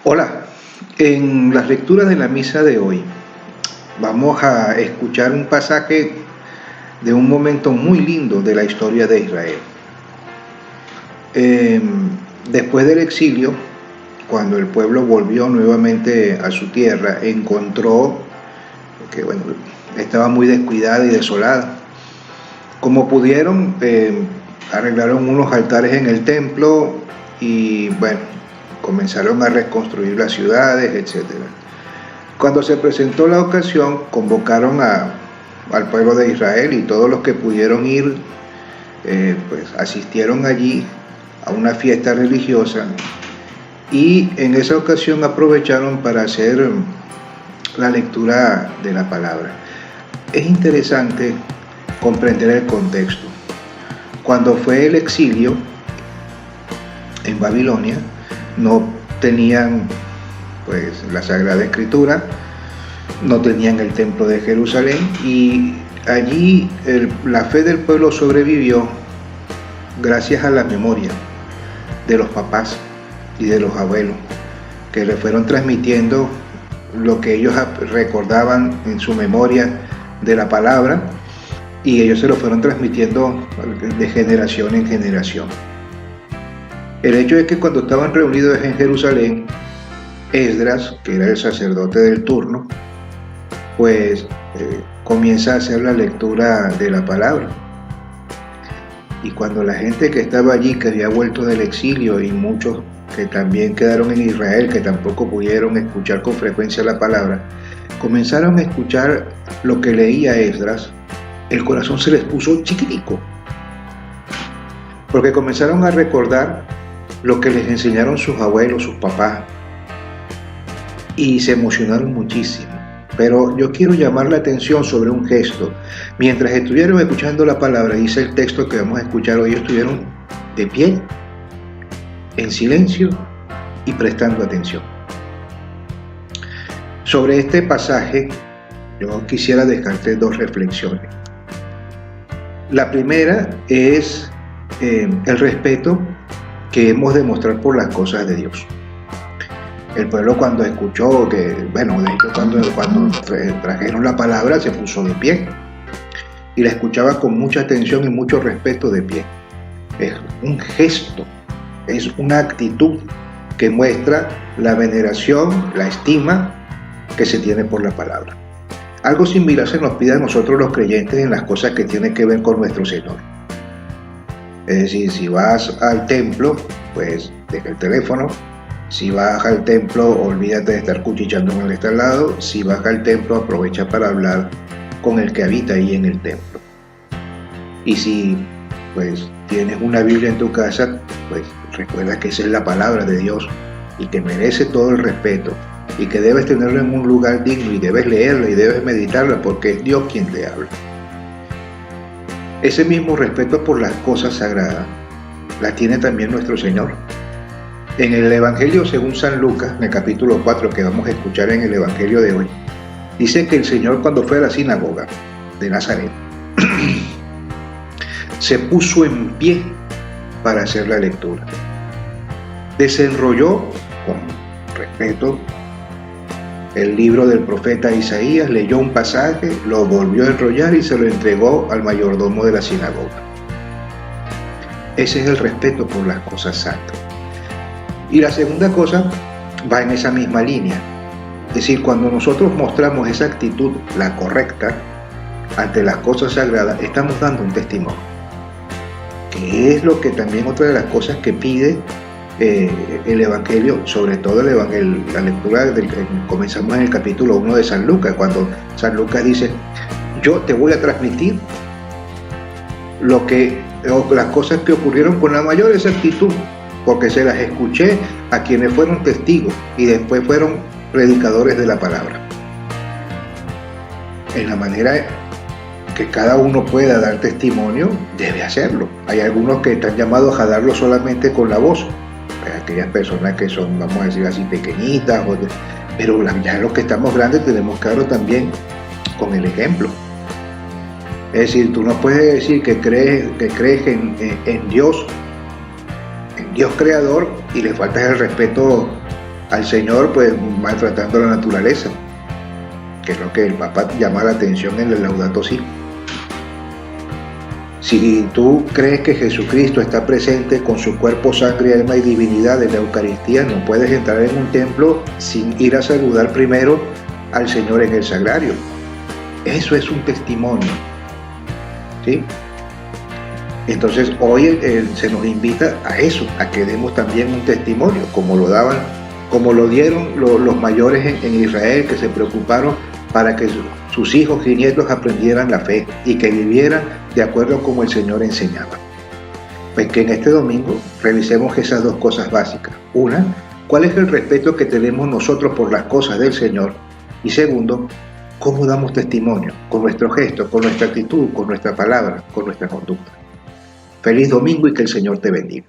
Hola, en las lecturas de la misa de hoy vamos a escuchar un pasaje de un momento muy lindo de la historia de Israel. Eh, Después del exilio, cuando el pueblo volvió nuevamente a su tierra, encontró que estaba muy descuidada y desolada. Como pudieron, arreglaron unos altares en el templo y comenzaron a reconstruir las ciudades, etcétera. Cuando se presentó la ocasión, convocaron al pueblo de Israel y todos los que pudieron ir, asistieron allí a una fiesta religiosa y en esa ocasión aprovecharon para hacer la lectura de la palabra. Es interesante comprender el contexto. Cuando fue el exilio en Babilonia, no tenían la Sagrada Escritura, no tenían el templo de Jerusalén y allí la fe del pueblo sobrevivió gracias a la memoria de los papás y de los abuelos, que le fueron transmitiendo lo que ellos recordaban en su memoria de la palabra y ellos se lo fueron transmitiendo de generación en generación. El hecho es que cuando estaban reunidos en Jerusalén, Esdras, que era el sacerdote del turno, comienza a hacer la lectura de la palabra. Y cuando la gente que estaba allí, que había vuelto del exilio, y muchos que también quedaron en Israel, que tampoco pudieron escuchar con frecuencia la palabra, comenzaron a escuchar lo que leía Esdras, el corazón se les puso chiquitico, porque comenzaron a recordar lo que les enseñaron sus abuelos, sus papás, y se emocionaron muchísimo. Pero yo quiero llamar la atención sobre un gesto. Mientras estuvieron escuchando la palabra, dice el texto que vamos a escuchar hoy, estuvieron de pie, en silencio y prestando atención. Sobre este pasaje, yo quisiera dejarte dos reflexiones. La primera es el respeto que hemos de mostrar por las cosas de Dios. El pueblo cuando escuchó de hecho cuando trajeron la palabra se puso de pie y la escuchaba con mucha atención y mucho respeto de pie. Es un gesto, es una actitud que muestra la veneración, la estima que se tiene por la palabra. Algo similar se nos pide a nosotros los creyentes en las cosas que tienen que ver con nuestro Señor. Es decir, si vas al templo, deja el teléfono. Si vas al templo, olvídate de estar cuchicheando con el que está al lado. Si vas al templo, aprovecha para hablar con el que habita ahí en el templo. Y si tienes una Biblia en tu casa, recuerda que esa es la palabra de Dios y que merece todo el respeto y que debes tenerla en un lugar digno y debes leerla y debes meditarla porque es Dios quien te habla. Ese mismo respeto por las cosas sagradas la tiene también nuestro Señor. En el Evangelio según San Lucas, en el capítulo 4 que vamos a escuchar en el Evangelio de hoy, dice que el Señor cuando fue a la sinagoga de Nazaret, se puso en pie para hacer la lectura. Desenrolló con respeto el libro del profeta Isaías, leyó un pasaje, lo volvió a enrollar y se lo entregó al mayordomo de la sinagoga. Ese es el respeto por las cosas santas. Y la segunda cosa va en esa misma línea. Es decir, cuando nosotros mostramos esa actitud, la correcta, ante las cosas sagradas, estamos dando un testimonio. Que es lo que también otra de las cosas que pide el Evangelio, sobre todo la lectura comenzamos en el capítulo 1 de San Lucas, cuando San Lucas dice, yo te voy a transmitir las cosas que ocurrieron con la mayor exactitud, porque se las escuché a quienes fueron testigos y después fueron predicadores de la palabra. En la manera que cada uno pueda dar testimonio, debe hacerlo. Hay algunos que están llamados a darlo solamente con la voz, aquellas personas que son, vamos a decir así, pequeñitas, pero ya los que estamos grandes tenemos que darlo también con el ejemplo. Es decir, tú no puedes decir que crees en Dios creador y le faltas el respeto al Señor pues maltratando la naturaleza, que es lo que el Papa llama la atención en el Laudato Si. Si tú crees que Jesucristo está presente con su cuerpo, sangre, alma y divinidad en la Eucaristía, no puedes entrar en un templo sin ir a saludar primero al Señor en el sagrario. Eso es un testimonio, ¿sí? Entonces hoy se nos invita a eso, a que demos también un testimonio, como lo dieron los mayores en Israel, que se preocuparon para que sus hijos y nietos aprendieran la fe y que vivieran de acuerdo como el Señor enseñaba. Pues que en este domingo revisemos esas dos cosas básicas. Una, ¿cuál es el respeto que tenemos nosotros por las cosas del Señor? Y segundo, ¿cómo damos testimonio? Con nuestros gestos, con nuestra actitud, con nuestra palabra, con nuestra conducta. Feliz domingo y que el Señor te bendiga.